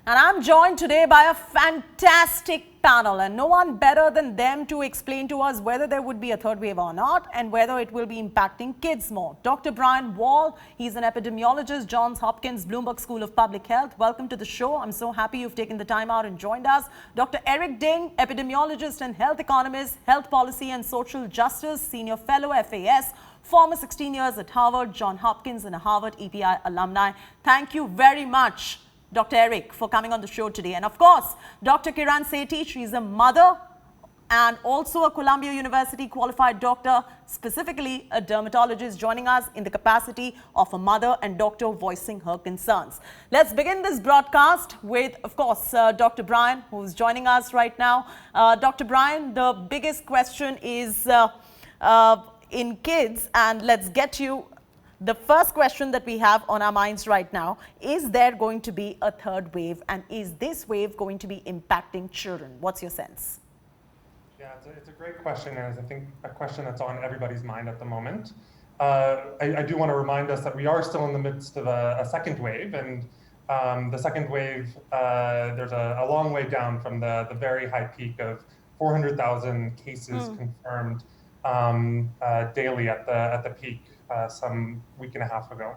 And I'm joined today by a fantastic panel, and no one better than them to explain to us whether there would be a third wave or not and whether it will be impacting kids more. Dr. Brian Wall, he's an epidemiologist, Johns Hopkins Bloomberg School of Public Health. Welcome to the show. I'm so happy you've taken the time out and joined us. Dr. Eric Ding, epidemiologist and health economist, health policy and social justice, senior fellow FAS, former 16 years at Harvard, Johns Hopkins and a Harvard EPI alumni. Thank you very much, Dr. Eric, for coming on the show today. And of course, Dr. Kiran Sethi, she's a mother and also a Columbia University qualified doctor, specifically a dermatologist, joining us in the capacity of a mother and doctor voicing her concerns. Let's begin this broadcast with, of course, Dr. Brian, who's joining us right now. Dr. Brian, the biggest question is in kids, and let's get you. The first question that we have on our minds right now, is there going to be a third wave, and is this wave going to be impacting children? What's your sense? Yeah, it's a great question, and I think a question that's on everybody's mind at the moment. I do want to remind us that we are still in the midst of a second wave, and the second wave, there's a long way down from the very high peak of 400,000 cases confirmed daily at the peak some week and a half ago.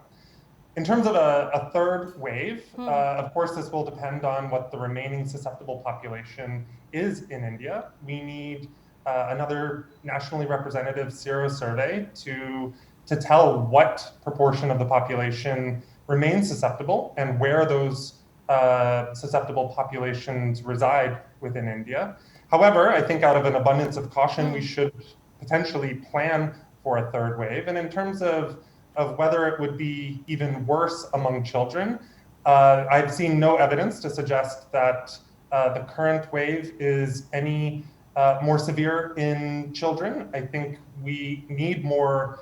In terms of a third wave, of course, this will depend on what the remaining susceptible population is in India. We need another nationally representative serosurvey to tell what proportion of the population remains susceptible and where those susceptible populations reside within India. However, I think out of an abundance of caution, we should potentially plan for a third wave. And in terms of whether it would be even worse among children, I've seen no evidence to suggest that the current wave is any more severe in children. I think we need more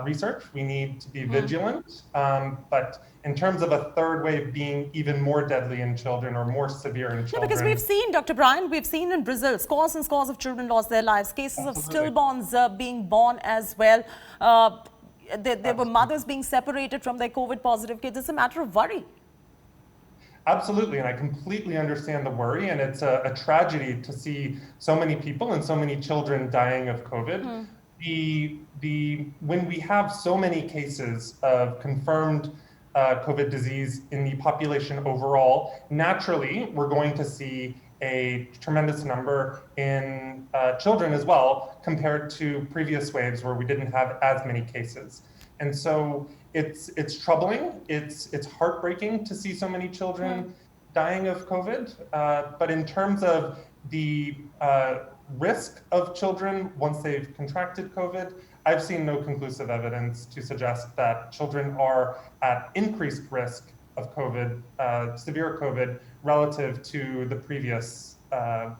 research. We need to be vigilant. But in terms of a third wave being even more deadly in children or more severe in children. Yeah, because we've seen, Dr. Brian, we've seen in Brazil, scores and scores of children lost their lives, cases of stillborns being born as well. There were mothers being separated from their COVID positive kids. It's a matter of worry. Absolutely, and I completely understand the worry, and it's a tragedy to see so many people and so many children dying of COVID. When we have so many cases of confirmed COVID disease in the population overall, naturally, we're going to see a tremendous number in children as well, compared to previous waves where we didn't have as many cases. And so it's troubling, it's heartbreaking to see so many children dying of COVID. But in terms of the risk of children once they've contracted COVID, I've seen no conclusive evidence to suggest that children are at increased risk of COVID, severe COVID, relative to the previous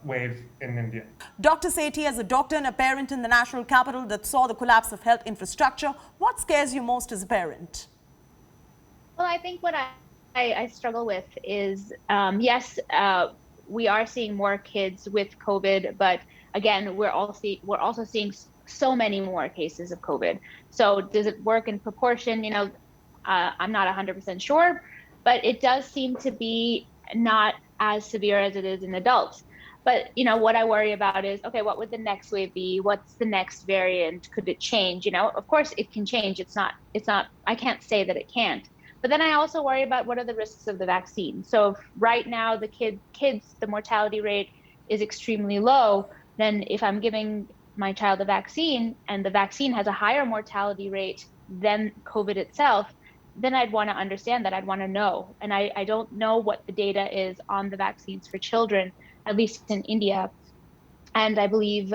wave in India. Dr. Sethi, as a doctor and a parent in the national capital that saw the collapse of health infrastructure, what scares you most as a parent? Well, I think what I struggle with is, yes, we are seeing more kids with COVID, but again, we're also seeing so many more cases of COVID. So does it work in proportion? You know, I'm not 100% sure, but it does seem to be not as severe as it is in adults. But, you know, what I worry about is, okay, what would the next wave be? What's the next variant? Could it change? You know, of course it can change. It's not, I can't say that it can't. But then I also worry about what are the risks of the vaccine. So if right now the kids, the mortality rate is extremely low, then if I'm giving my child a vaccine and the vaccine has a higher mortality rate than COVID itself, then I'd want to understand that. I'd want to know. And I don't know what the data is on the vaccines for children, at least in India. And I believe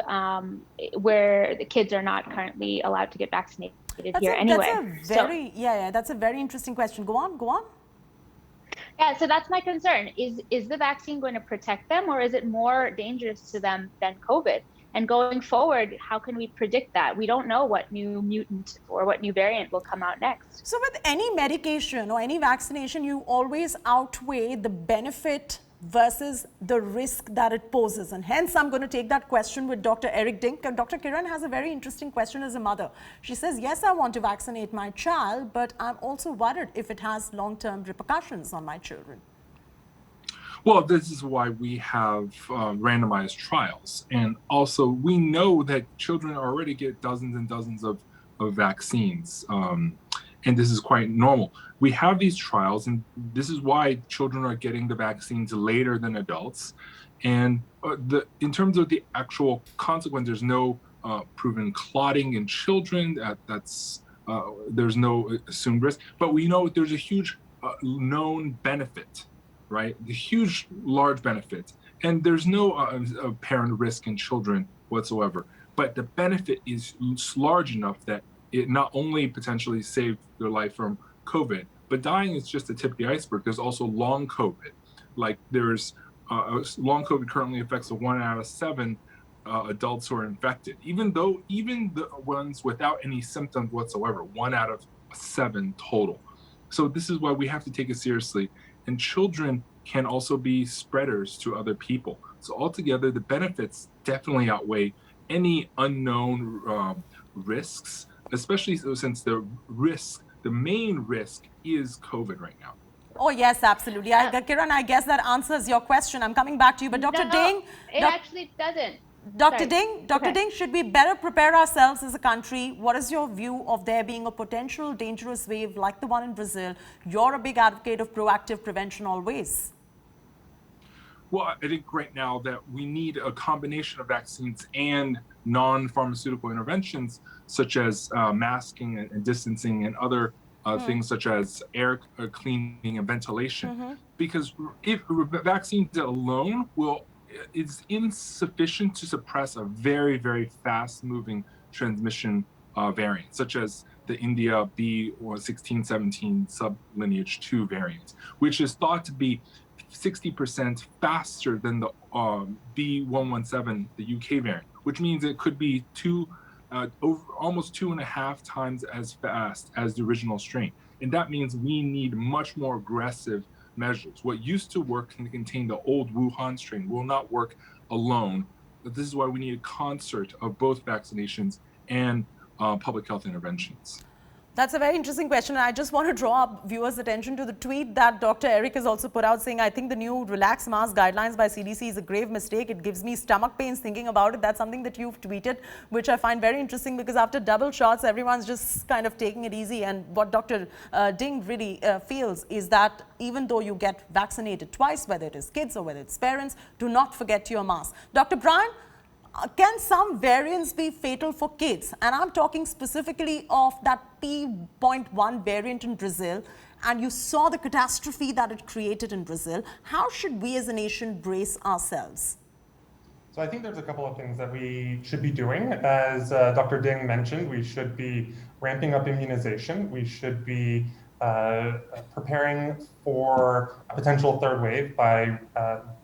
where the kids are not currently allowed to get vaccinated here anyway. That's a very interesting question. Go on. Yeah, so that's my concern. Is the vaccine going to protect them, or is it more dangerous to them than COVID? And going forward, how can we predict that? We don't know what new mutant or what new variant will come out next. So with any medication or any vaccination, you always outweigh the benefit versus the risk that it poses. And hence, I'm going to take that question with Dr. Eric Dink. And Dr. Kiran has a very interesting question as a mother. She says, yes, I want to vaccinate my child, but I'm also worried if it has long-term repercussions on my children. Well, this is why we have randomized trials. And also, we know that children already get dozens and dozens of vaccines. And this is quite normal. We have these trials, and this is why children are getting the vaccines later than adults. And in terms of the actual consequence, there's no proven clotting in children. There's no assumed risk, but we know there's a huge known benefit, right? The huge, large benefit. And there's no apparent risk in children whatsoever. But the benefit is large enough that it not only potentially saved their life from COVID, but dying is just the tip of the iceberg. There's also long COVID. Like there's long COVID currently affects 1 out of 7 adults who are infected, even the ones without any symptoms whatsoever, 1 out of 7 total. So this is why we have to take it seriously. And children can also be spreaders to other people. So altogether, the benefits definitely outweigh any unknown risks, especially since the main risk is COVID right now. Oh, yes, absolutely. Kiran, I guess that answers your question. I'm coming back to you. But Dr. Ding... it actually doesn't. Dr. Ding, should we better prepare ourselves as a country? What is your view of there being a potential dangerous wave like the one in Brazil? You're a big advocate of proactive prevention always. Well, I think right now that we need a combination of vaccines and non-pharmaceutical interventions, such as masking and distancing and other things such as air cleaning and ventilation. Because if vaccines alone is insufficient to suppress a very, very fast-moving transmission variant, such as the India B1617 sublineage 2 variant, which is thought to be 60% faster than the B117, the UK variant, which means it could be almost 2.5 times as fast as the original strain. And that means we need much more aggressive measures. What used to work and contain the old Wuhan strain will not work alone. But this is why we need a concert of both vaccinations and public health interventions. That's a very interesting question. I just want to draw up viewers' attention to the tweet that Dr. Eric has also put out saying, I think the new relaxed mask guidelines by CDC is a grave mistake. It gives me stomach pains thinking about it. That's something that you've tweeted, which I find very interesting because after double shots, everyone's just kind of taking it easy. And what Dr. Ding really feels is that even though you get vaccinated twice, whether it is kids or whether it's parents, do not forget your mask. Dr. Brian, can some variants be fatal for kids? And I'm talking specifically of that P.1 variant in Brazil. And you saw the catastrophe that it created in Brazil. How should we as a nation brace ourselves? So I think there's a couple of things that we should be doing. As Dr. Ding mentioned, we should be ramping up immunization. We should be preparing for a potential third wave by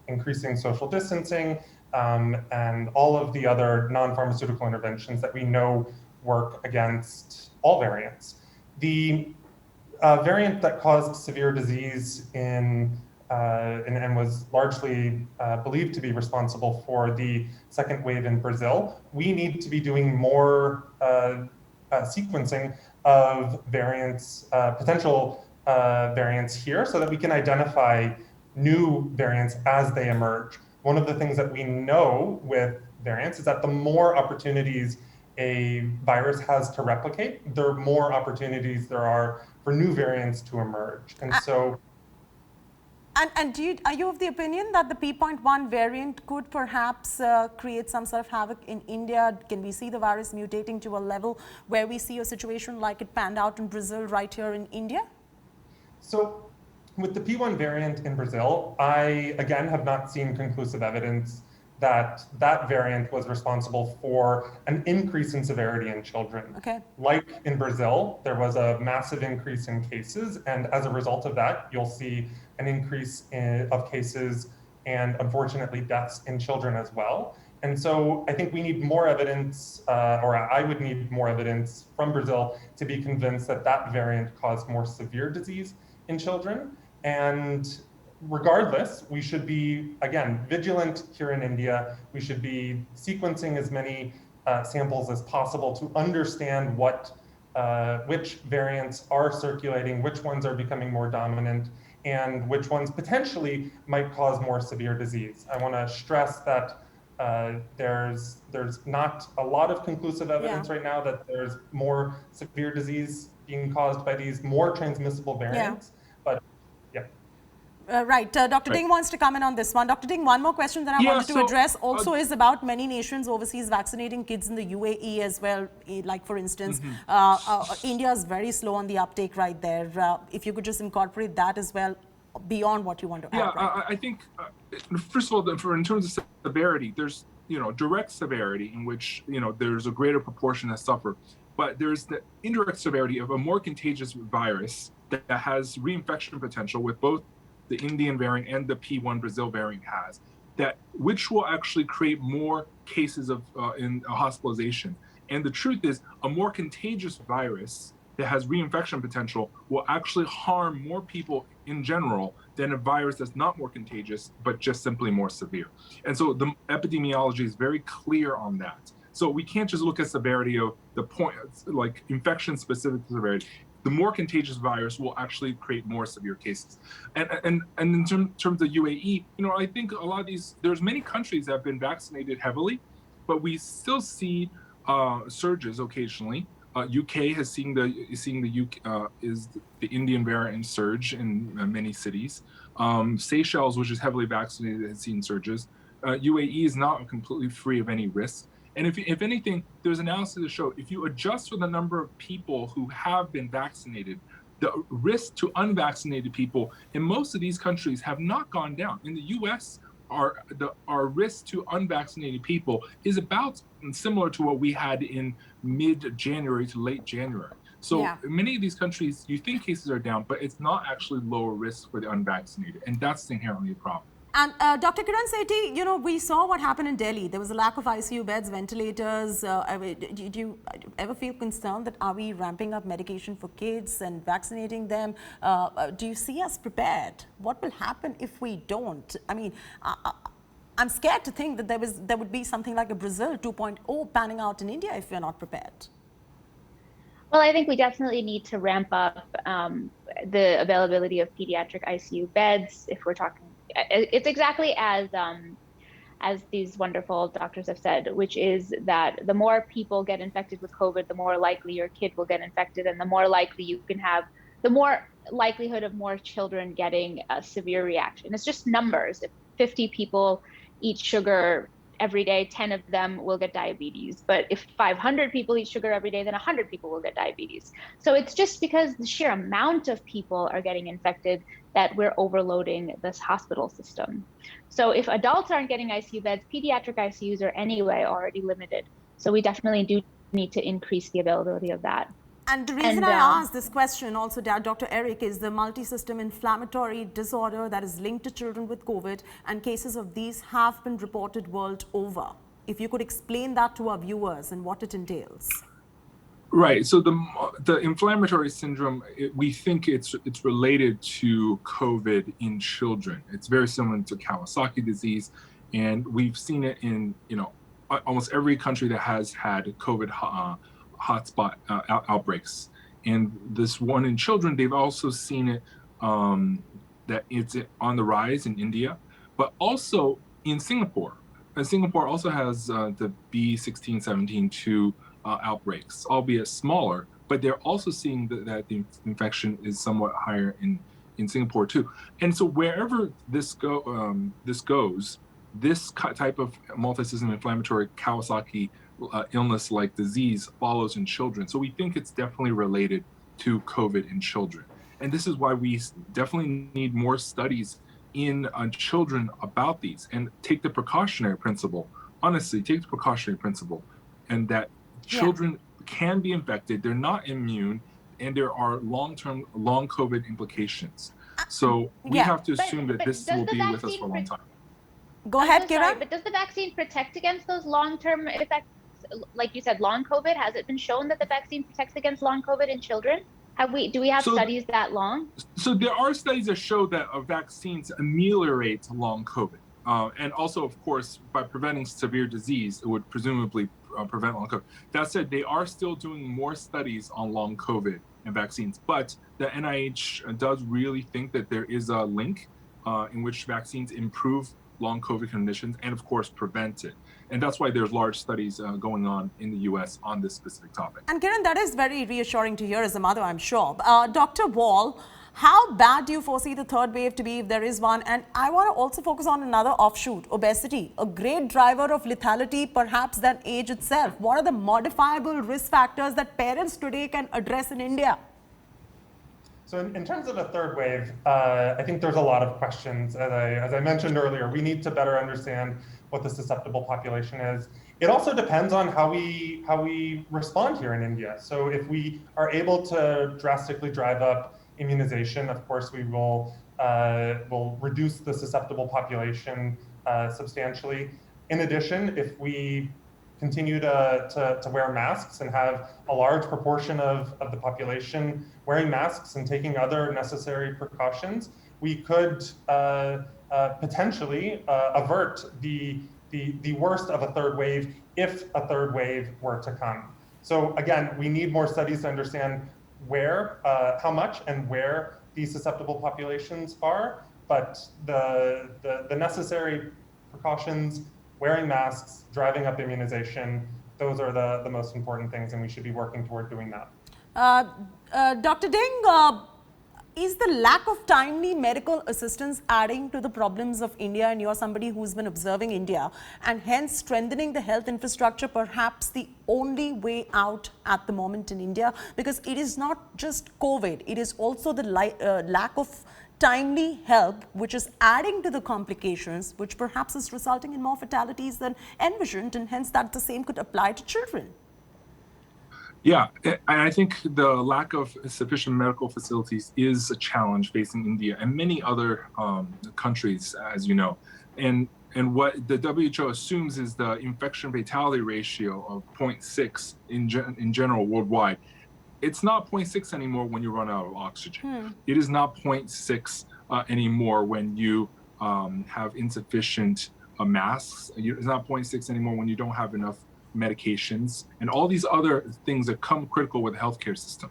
increasing social distancing, and all of the other non-pharmaceutical interventions that we know work against all variants. The variant that caused severe disease and was largely believed to be responsible for the second wave in Brazil, we need to be doing more sequencing of variants, potential variants here, so that we can identify new variants as they emerge. One of the things that we know with variants is that the more opportunities a virus has to replicate, the more opportunities there are for new variants to emerge. And so... And are you of the opinion that the P.1 variant could perhaps create some sort of havoc in India? Can we see the virus mutating to a level where we see a situation like it panned out in Brazil right here in India? So with the P1 variant in Brazil, I, again, have not seen conclusive evidence that that variant was responsible for an increase in severity in children. Okay. Like in Brazil, there was a massive increase in cases, and as a result of that, you'll see an increase of cases and, unfortunately, deaths in children as well. And so I think we need more evidence, or I would need more evidence from Brazil to be convinced that that variant caused more severe disease in children. And regardless, we should be, again, vigilant here in India. We should be sequencing as many samples as possible to understand which variants are circulating, which ones are becoming more dominant, and which ones potentially might cause more severe disease. I want to stress that there's not a lot of conclusive evidence right now that there's more severe disease being caused by these more transmissible variants, but yeah. Right. Dr. Ding wants to come in on this one. Dr. Ding, one more question that I wanted to address also is about many nations overseas vaccinating kids in the UAE as well. Like, for instance, India is very slow on the uptake right there. If you could just incorporate that as well beyond what you want to add. Yeah, I think, first of all, in terms of severity, there's, direct severity in which, there's a greater proportion that suffer. But there's the indirect severity of a more contagious virus that has reinfection potential with both the Indian variant and the P1 Brazil variant has, which will actually create more cases of in hospitalization. And the truth is, a more contagious virus that has reinfection potential will actually harm more people in general than a virus that's not more contagious, but just simply more severe. And so the epidemiology is very clear on that. So we can't just look at severity of the point, like infection-specific severity. The more contagious virus will actually create more severe cases. And in terms of UAE, I think a lot of there's many countries that have been vaccinated heavily, but we still see surges occasionally. UK has seen the Indian variant surge in many cities. Seychelles, which is heavily vaccinated, has seen surges. UAE is not completely free of any risk. And if anything, there's analysis to show if you adjust for the number of people who have been vaccinated, the risk to unvaccinated people in most of these countries have not gone down. In the US, our risk to unvaccinated people is about similar to what we had in mid-January to late January. So in many of these countries, you think cases are down, but it's not actually lower risk for the unvaccinated. And that's inherently a problem. And Dr. Kiran Sethi, we saw what happened in Delhi. There was a lack of ICU beds, ventilators. Do you ever feel concerned that are we ramping up medication for kids and vaccinating them? Do you see us prepared? What will happen if we don't? I mean, I'm scared to think that there would be something like a Brazil 2.0 panning out in India if we're not prepared. Well, I think we definitely need to ramp up the availability of pediatric ICU beds. If we're talking, it's exactly as these wonderful doctors have said, which is that the more people get infected with COVID, the more likely your kid will get infected, and the more likely you can have, the more likelihood of more children getting a severe reaction. It's just numbers. If 50 people eat sugar every day, 10 of them will get diabetes. But if 500 people eat sugar every day, then 100 people will get diabetes. So it's just because the sheer amount of people are getting infected that we're overloading this hospital system. So if adults aren't getting ICU beds, pediatric ICUs are anyway already limited. So we definitely do need to increase the availability of that. And the reason I asked this question also, Dr. Eric, is the multi-system inflammatory disorder that is linked to children with COVID, and cases of these have been reported world over. If you could explain that to our viewers and what it entails. Right. So the inflammatory syndrome, we think it's related to COVID in children. It's very similar to Kawasaki disease, and we've seen it in almost every country that has had COVID hotspot outbreaks. And this one in children, they've also seen it that it's on the rise in India, but also in Singapore. And Singapore also has the B16-17-2 outbreaks, albeit smaller, but they're also seeing that the infection is somewhat higher in Singapore too. And so wherever this goes, this type of multisystem inflammatory Kawasaki illness-like disease follows in children. So we think it's definitely related to COVID in children. And this is why we definitely need more studies in children about these, and take the precautionary principle. Honestly, take the precautionary principle, and that children can be infected, they're not immune, and there are long COVID implications. So we have to assume that this will be with us for a long time. Go ahead, Kiran. But does the vaccine protect against those long-term effects? Like you said, long COVID, has it been shown that the vaccine protects against long COVID in children? Do we have studies that long? So there are studies that show that vaccines ameliorate long COVID. And also, of course, by preventing severe disease, it would presumably prevent long COVID. That said, they are still doing more studies on long COVID. and vaccines. But the NIH does really think that there is a link in which vaccines improve long COVID conditions and, of course, prevent it. And that's why there's large studies going on in the US on this specific topic. And Kiran, that is very reassuring to hear as a mother, I'm sure. Dr. Wall, how bad do you foresee the third wave to be if there is one? And I want to also focus on another offshoot, obesity, a great driver of lethality, perhaps than age itself. What are the modifiable risk factors that parents today can address in India? So in terms of a third wave, I think there's a lot of questions. As I mentioned earlier, we need to better understand what the susceptible population is. It also depends on how we respond here in India. So if we are able to drastically drive up immunization, of course we will reduce the susceptible population substantially. In addition, if we continue to wear masks and have a large proportion of the population wearing masks and taking other necessary precautions, we could potentially avert the worst of a third wave if a third wave were to come. So again, we need more studies to understand where, how much and where these susceptible populations are, but the necessary precautions, wearing masks, driving up immunization, those are the most important things, and we should be working toward doing that. Dr. Ding, is the lack of timely medical assistance adding to the problems of India? And you're somebody who's been observing India, and hence strengthening the health infrastructure perhaps the only way out at the moment in India? Because it is not just COVID, it is also the lack of timely help, which is adding to the complications, which perhaps is resulting in more fatalities than envisioned, and hence that the same could apply to children. Yeah, and I think the lack of sufficient medical facilities is a challenge facing India and many other countries, as you know. And what the WHO assumes is the infection fatality ratio of 0.6 in general worldwide. It's not 0.6 anymore when you run out of oxygen. It is not 0.6 anymore when you have insufficient masks. It's not 0.6 anymore when you don't have enough medications and all these other things that come critical with the healthcare system.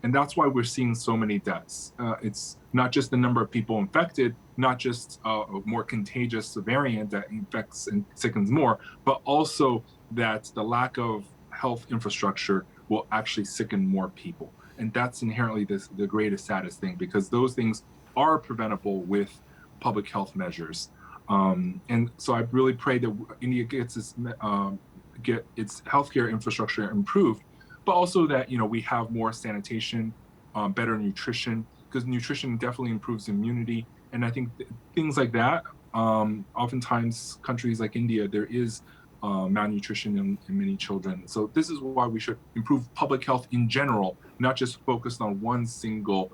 And that's why we're seeing so many deaths. It's not just the number of people infected, not just a more contagious variant that infects and sickens more, but also that the lack of health infrastructure will actually sicken more people. And that's inherently the greatest, saddest thing, because those things are preventable with public health measures. And so I really pray that India gets its healthcare infrastructure improved, but also that we have more sanitation, better nutrition, because nutrition definitely improves immunity. And I think things like that, oftentimes countries like India, there is malnutrition in many children. So this is why we should improve public health in general, not just focused on one single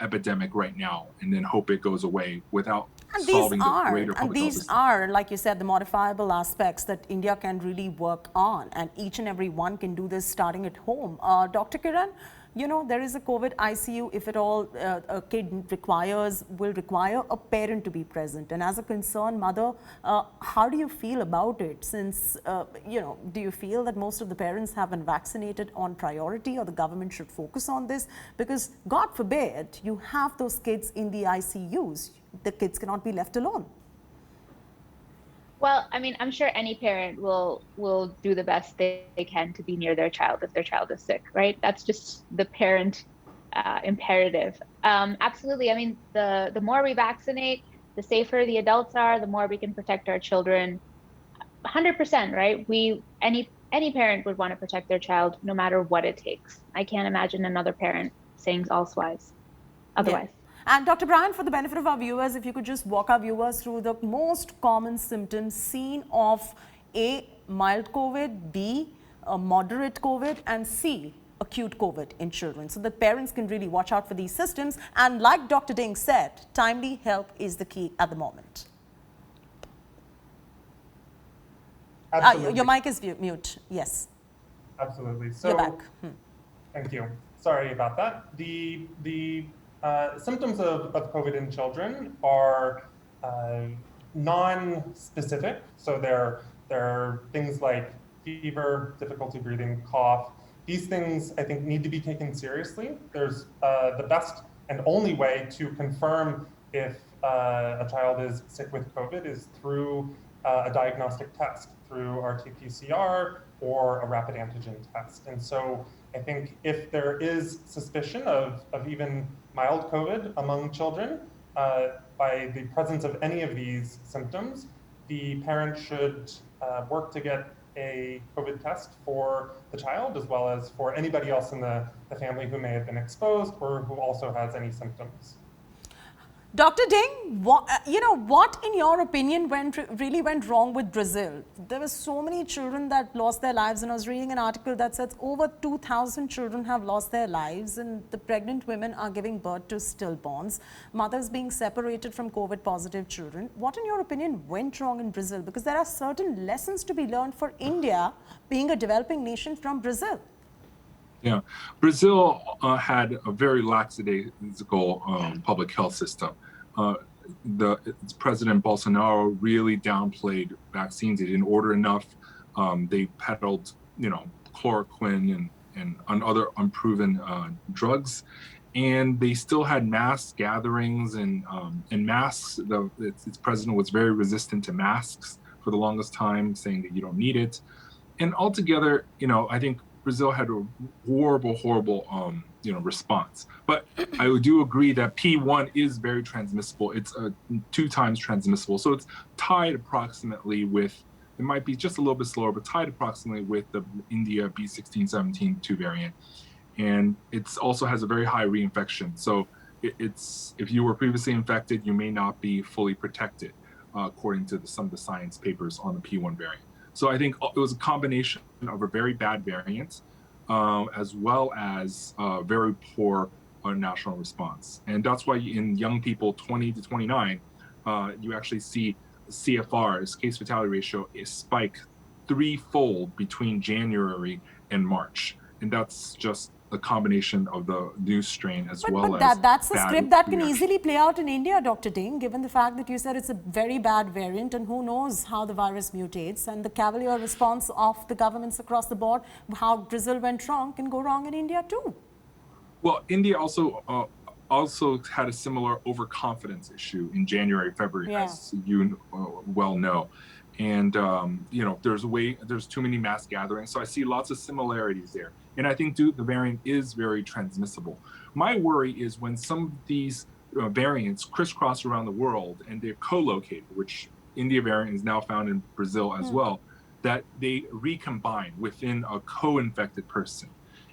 epidemic right now and then hope it goes away without solving the greater public health. And these are, like you said, the modifiable aspects that India can really work on, and each and every one can do this starting at home. Dr. Kiran, there is a COVID ICU. If at all a kid will require a parent to be present. And as a concerned mother, how do you feel about it? Since, do you feel that most of the parents have been vaccinated on priority, or the government should focus on this? Because God forbid you have those kids in the ICUs. The kids cannot be left alone. Well, I mean, I'm sure any parent will do the best they can to be near their child if their child is sick, right? That's just the parent imperative. Absolutely. I mean, the more we vaccinate, the safer the adults are, the more we can protect our children. 100%, right? Any parent would want to protect their child no matter what it takes. I can't imagine another parent saying otherwise. Yeah. And Dr. Brian, for the benefit of our viewers, if you could just walk our viewers through the most common symptoms seen of A, mild COVID, B, moderate COVID, and C, acute COVID in children, so that parents can really watch out for these systems. And like Dr. Ding said, timely help is the key at the moment. Your mic is mute. Yes. Absolutely. So, you're back. Thank you. Sorry about that. The symptoms of COVID in children are non-specific. So they're things like fever, difficulty breathing, cough. these things, I think, need to be taken seriously. There's the best and only way to confirm if a child is sick with COVID is through a diagnostic test, through RT-PCR or a rapid antigen test. And so I think if there is suspicion of even mild COVID among children, by the presence of any of these symptoms, the parent should work to get a COVID test for the child, as well as for anybody else in the family who may have been exposed or who also has any symptoms. Dr. Ding, what in your opinion really went wrong with Brazil? There were so many children that lost their lives, and I was reading an article that says over 2,000 children have lost their lives, and the pregnant women are giving birth to stillborns, mothers being separated from COVID positive children. What in your opinion went wrong in Brazil? Because there are certain lessons to be learned for India being a developing nation from Brazil. Yeah, Brazil had a very lackadaisical public health system. Its President Bolsonaro really downplayed vaccines. They didn't order enough. They peddled, chloroquine and other unproven drugs, and they still had mass gatherings and masks. Its president was very resistant to masks for the longest time, saying that you don't need it. And altogether, I think Brazil had a horrible, response. But I do agree that P1 is very transmissible. It's 2 times transmissible. So it's tied approximately with, it might be just a little bit slower, but tied approximately with the India B1617-2 variant. And it also has a very high reinfection. So if you were previously infected, you may not be fully protected, according to some of the science papers on the P1 variant. So I think it was a combination of a very bad variant, as well as very poor national response. And that's why in young people 20 to 29, you actually see CFR's case fatality ratio is spike 3-fold between January and March. And that's just the combination of the new strain as well as that's a script that can easily play out in India, Dr. Ding, given the fact that you said it's a very bad variant, and who knows how the virus mutates, and the cavalier response of the governments across the board, how Brazil went wrong can go wrong in India too. Well, India also had a similar overconfidence issue in January, February, as you well know. And, there's too many mass gatherings. So I see lots of similarities there. And I think the variant is very transmissible. My worry is when some of these variants crisscross around the world and they're co-located, which India variant is now found in Brazil as well, that they recombine within a co-infected person.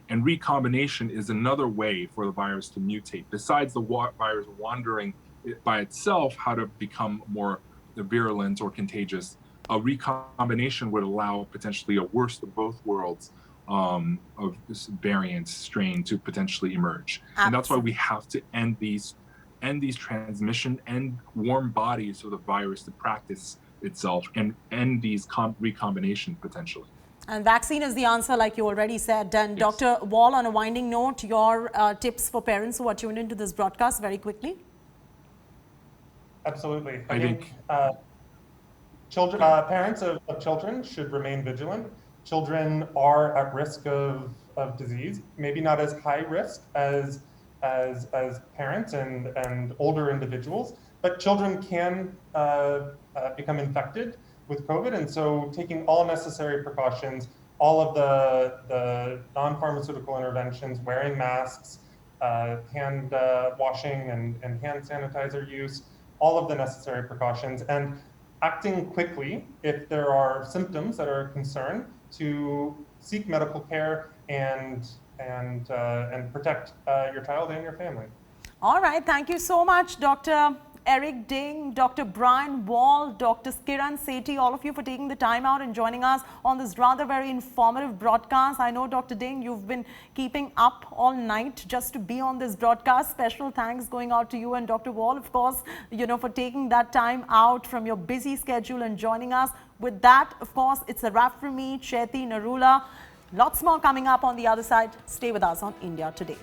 And recombination is another way for the virus to mutate. Besides the virus wandering by itself, how to become more virulent or contagious, a recombination would allow potentially a worst of both worlds of this variant strain to potentially emerge. And that's why we have to end these transmission and warm bodies for the virus to practice itself and end these recombinations potentially. And vaccine is the answer, like you already said. And yes. Dr. Wall, on a winding note, your tips for parents who are tuned into this broadcast very quickly. Absolutely. I think parents of children should remain vigilant. Children are at risk of disease, maybe not as high risk as parents and older individuals, but children can become infected with COVID. And so taking all necessary precautions, all of the non-pharmaceutical interventions, wearing masks, hand washing and hand sanitizer use, all of the necessary precautions, and acting quickly if there are symptoms that are a concern to seek medical care and protect your child and your family. All right, thank you so much, Dr. Eric Ding, Dr. Brian Wall, Dr. Kiran Sethi, all of you for taking the time out and joining us on this rather very informative broadcast. I know, Dr. Ding, you've been keeping up all night just to be on this broadcast. Special thanks going out to you, and Dr. Wall, of course, for taking that time out from your busy schedule and joining us. With that, of course, it's a wrap from me, Chethi Narula. Lots more coming up on the other side. Stay with us on India Today.